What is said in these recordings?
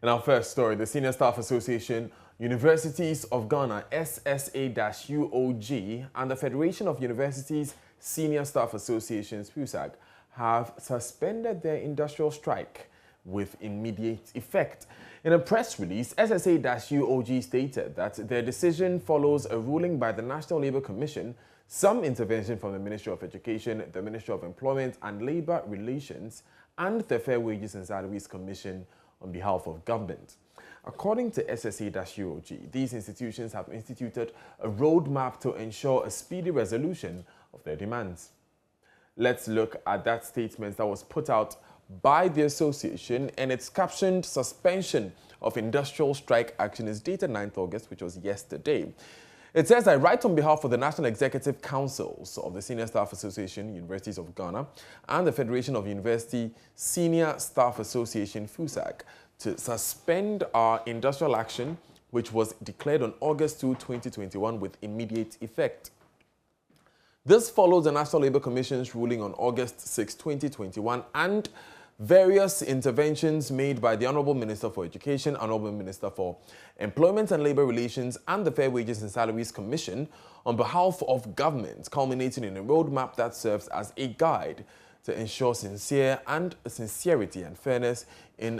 In our first story, the Senior Staff Association, Universities of Ghana, SSA-UoG, and the Federation of Universities Senior Staff Associations, PUSSAG, have suspended their industrial strike with immediate effect. In a press release, SSA-UoG stated that their decision follows a ruling by the National Labour Commission, some intervention from the Ministry of Education, the Ministry of Employment and Labour Relations, and the Fair Wages and Salaries Commission on behalf of government. According to SSA-UoG, these institutions have instituted a roadmap to ensure a speedy resolution of their demands. Let's look at that statement that was put out by the association, and it's captioned "Suspension of Industrial Strike Action" is dated 9th August, which was yesterday. It says, "I write on behalf of the National Executive Councils of the Senior Staff Association, Universities of Ghana, and the Federation of University Senior Staff Association, PUSSAG, to suspend our industrial action, which was declared on August 2, 2021, with immediate effect. This follows the National Labour Commission's ruling on August 6, 2021, and various interventions made by the Honourable Minister for Education, Honourable Minister for Employment and Labour Relations, and the Fair Wages and Salaries Commission on behalf of government, culminating in a roadmap that serves as a guide to ensure sincerity and fairness in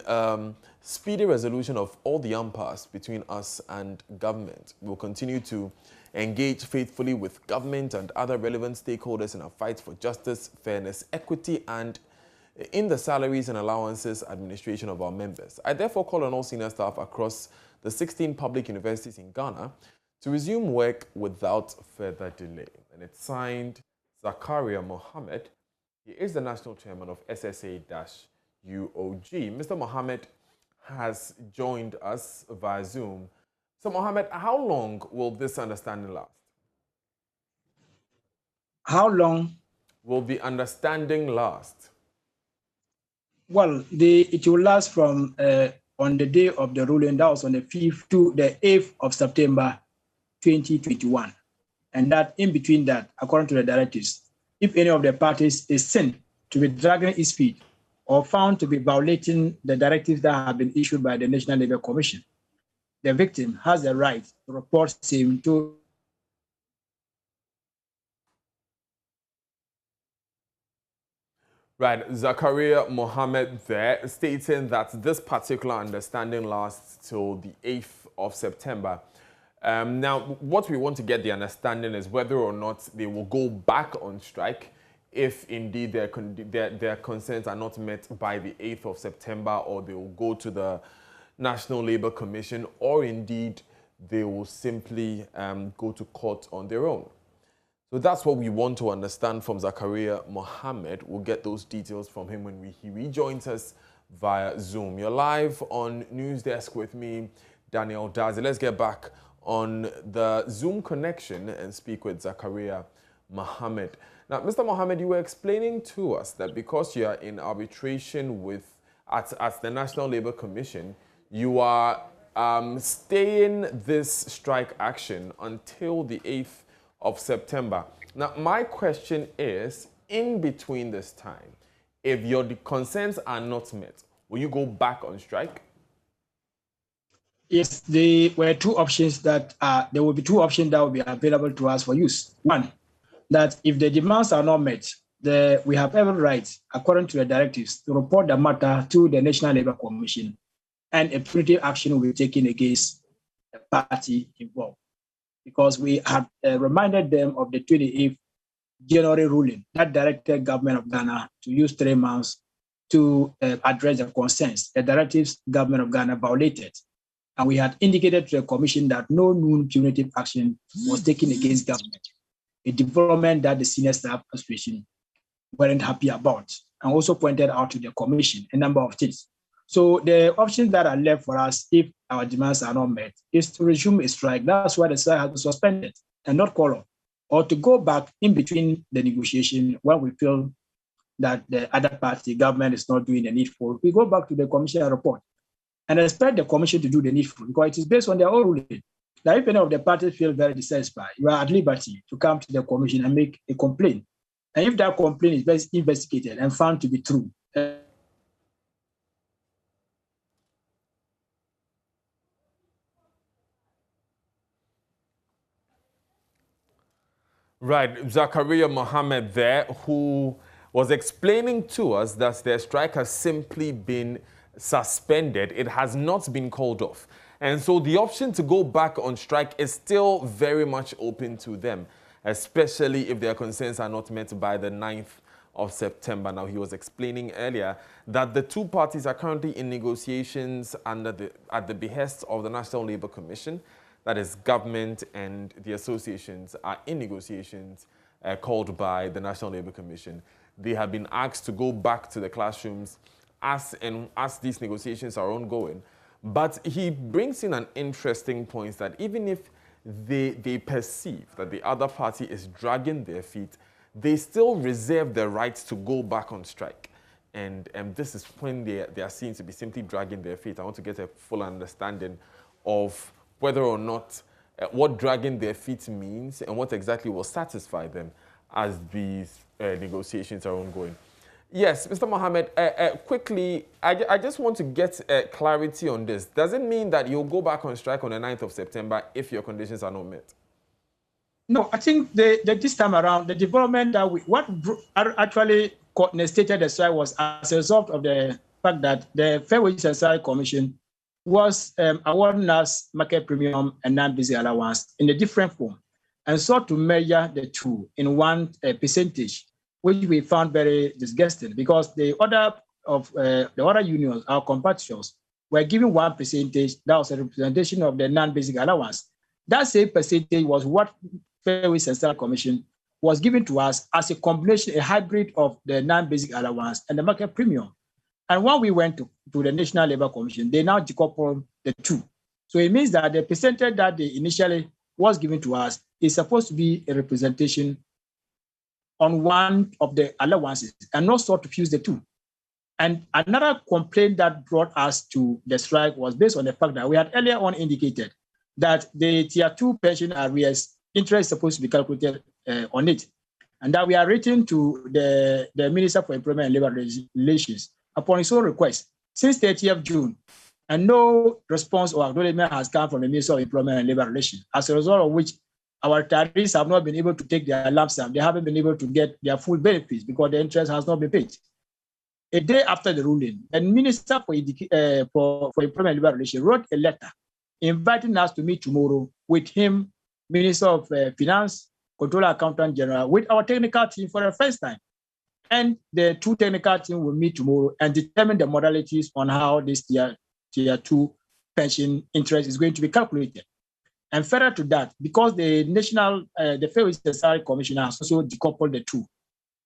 speedy resolution of all the impasse between us and government. We'll continue to engage faithfully with government and other relevant stakeholders in our fight for justice, fairness, equity, and in the salaries and allowances administration of our members. I therefore call on all senior staff across the 16 public universities in Ghana to resume work without further delay." And it's signed Zakaria Mohammed. He is the national chairman of SSA-UoG. Mr. Mohammed has joined us via Zoom. So, Mohammed, how long will this understanding last? How long will the understanding last? Well, it will last from on the day of the ruling, that was on the 5th to the 8th of September 2021. And that in between that, according to the directives, if any of the parties is seen to be dragging its feet or found to be violating the directives that have been issued by the National Labour Commission, the victim has the right to report same to Right, Zakaria Mohammed there, stating that this particular understanding lasts till the 8th of September. Now, what we want to get the understanding is whether or not they will go back on strike if indeed their concerns are not met by the 8th of September, or they will go to the National Labour Commission, or indeed they will simply go to court on their own. So that's what we want to understand from Zakaria Mohammed. We'll get those details from him when he rejoins us via Zoom. You're live on News Desk with me, Daniel Dazi. Let's get back on the Zoom connection and speak with Zakaria Mohammed. Now, Mr. Mohammed, you were explaining to us that because you are in arbitration with at the National Labour Commission, you are staying this strike action until the 8th of September. Now, my question is, in between this time, if your concerns are not met, will you go back on strike? Yes, there were two options that there will be two options that will be available to us for use. One, that if the demands are not met, we have every right, according to the directives, to report the matter to the National Labour Commission, and a punitive action will be taken against the party involved. Because we have reminded them of the 28th January ruling that directed government of Ghana to use 3 months to address the concerns. The directives government of Ghana violated. And we had indicated to the commission that no new punitive action was taken against government, a development that the Senior Staff Association weren't happy about, and also pointed out to the commission a number of things. So the options that are left for us, if our demands are not met, is to resume a strike. That's why the strike has been suspended and not call off, or to go back in between the negotiation when we feel that the other party, government, is not doing the needful. We go back to the commission report and expect the commission to do the needful, because it is based on their own ruling. Now, if any of the parties feel very dissatisfied, you are at liberty to come to the commission and make a complaint. And if that complaint is investigated and found to be true, Right, Zakaria Mohammed there, who was explaining to us that their strike has simply been suspended. It has not been called off. And so the option to go back on strike is still very much open to them, especially if their concerns are not met by the 9th of September. Now, he was explaining earlier that the two parties are currently in negotiations at the behest of the National Labour Commission. That is, government and the associations are in negotiations called by the National Labour Commission. They have been asked to go back to the classrooms as these negotiations are ongoing. But he brings in an interesting point that even if they perceive that the other party is dragging their feet, they still reserve the right to go back on strike. And this is when they are seen to be simply dragging their feet. I want to get a full understanding of whether or not what dragging their feet means and what exactly will satisfy them as these negotiations are ongoing. Yes, Mr. Mohammed, quickly, I just want to get clarity on this. Does it mean that you'll go back on strike on the 9th of September if your conditions are not met? No, I think this time around, the development that what actually stated the strike was as a result of the fact that the Fair Wages and Salary Commission was awarding us market premium and non-basic allowance in a different form and sought to measure the two in one percentage, which we found very disgusting because the other unions, our competitors, were given 1%. That was a representation of the non-basic allowance. That same percentage was what Fair Wages and Salary Commission was given to us as a combination, a hybrid of the non-basic allowance and the market premium. And when we went to the National Labour Commission, they now decoupled the two. So it means that the percentage that they initially was given to us is supposed to be a representation on one of the allowances and not sort to fuse the two. And another complaint that brought us to the strike was based on the fact that we had earlier on indicated that the Tier 2 pension arrears interest is supposed to be calculated on it, and that we are written to the Minister for Employment and Labour Relations upon his own request since 30th June, and no response or acknowledgement has come from the Minister of Employment and Labour Relations, as a result of which our retirees have not been able to take their lump sum. They haven't been able to get their full benefits because the interest has not been paid. A day after the ruling, the Minister for Employment and Labour Relations wrote a letter inviting us to meet tomorrow with him, Minister of Finance, Controller Accountant General, with our technical team for the first time. And the two technical teams will meet tomorrow and determine the modalities on how this tier 2 pension interest is going to be calculated. And further to that, because the Fair Wages and Salary Commission has also decoupled the two,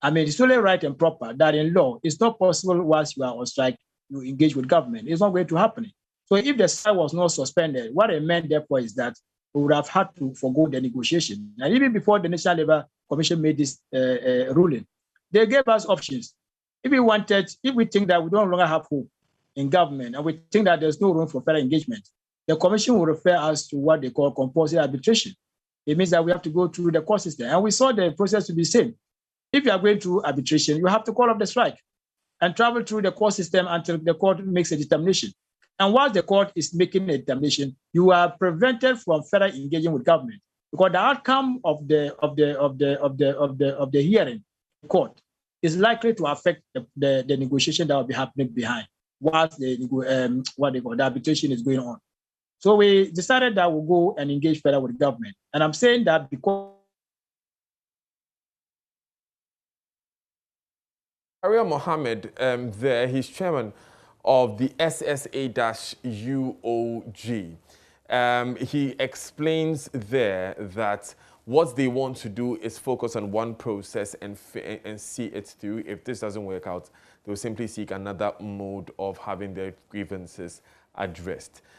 I mean, it's only right and proper that in law, it's not possible once you are on strike, you engage with government. It's not going to happen. So if the strike was not suspended, what it meant, therefore, is that we would have had to forgo the negotiation. And even before the National Labour Commission made this ruling, they gave us options. If we think that we no longer have hope in government and we think that there's no room for further engagement, the commission will refer us to what they call compulsory arbitration. It means that we have to go through the court system. And we saw the process to be the same. If you are going through arbitration, you have to call off the strike and travel through the court system until the court makes a determination. And while the court is making a determination, you are prevented from further engaging with government because the outcome of the hearing court is likely to affect the negotiation that will be happening behind whilst the arbitration is going on. So we decided that we'll go and engage further with government. And I'm saying that because Zakaria Mohammed, he's chairman of the SSA-UoG. He explains there that what they want to do is focus on one process and see it through. If this doesn't work out, they'll simply seek another mode of having their grievances addressed.